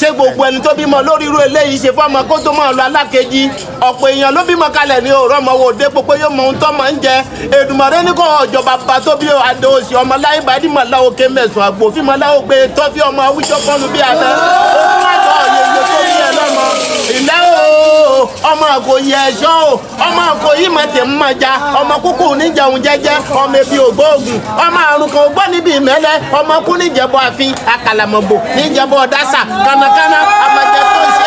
ṣé gbogbo ẹni tó bímọ lórí irú eléyìí ṣe fọmọ kó tó máa lọ alákejì ọ̀pọ̀ èèyàn ló bímọ kalẹ̀ ní òòrọ̀ ọmọ wo dé pópó yóò mọ ohun tó máa ń jẹ Èdùmàrè ní kò ọjọ́ bàbá tó bí adé òsì ọmọ láyé bàdí mọ̀láwó ké mẹ̀sùn àgbò fí mọ̀láwó gbé tọ́fí ọmọ awíjọ́ fọ́nù bí àná òun àjọ òyìnbó tó bí ẹ lọ́mọ ìlẹ́ o ọmọ kò yẹ ẹ̀ṣọ́ o ọmọ kò yí mọ̀tẹ̀ ń mọ̀já ọmọ kúkú níjẹun jẹ́jẹ́ ọmọ ebi ògbóògùn ọmọ àrùn kan gbọ́ níbi ìmẹ́lẹ́ ọmọ kú níjẹ̀bọ àfin àkàlàmọ̀gbò níjẹ̀bọ ọ̀dásà kànàkànà àmọ̀jẹ̀ tó ń ṣe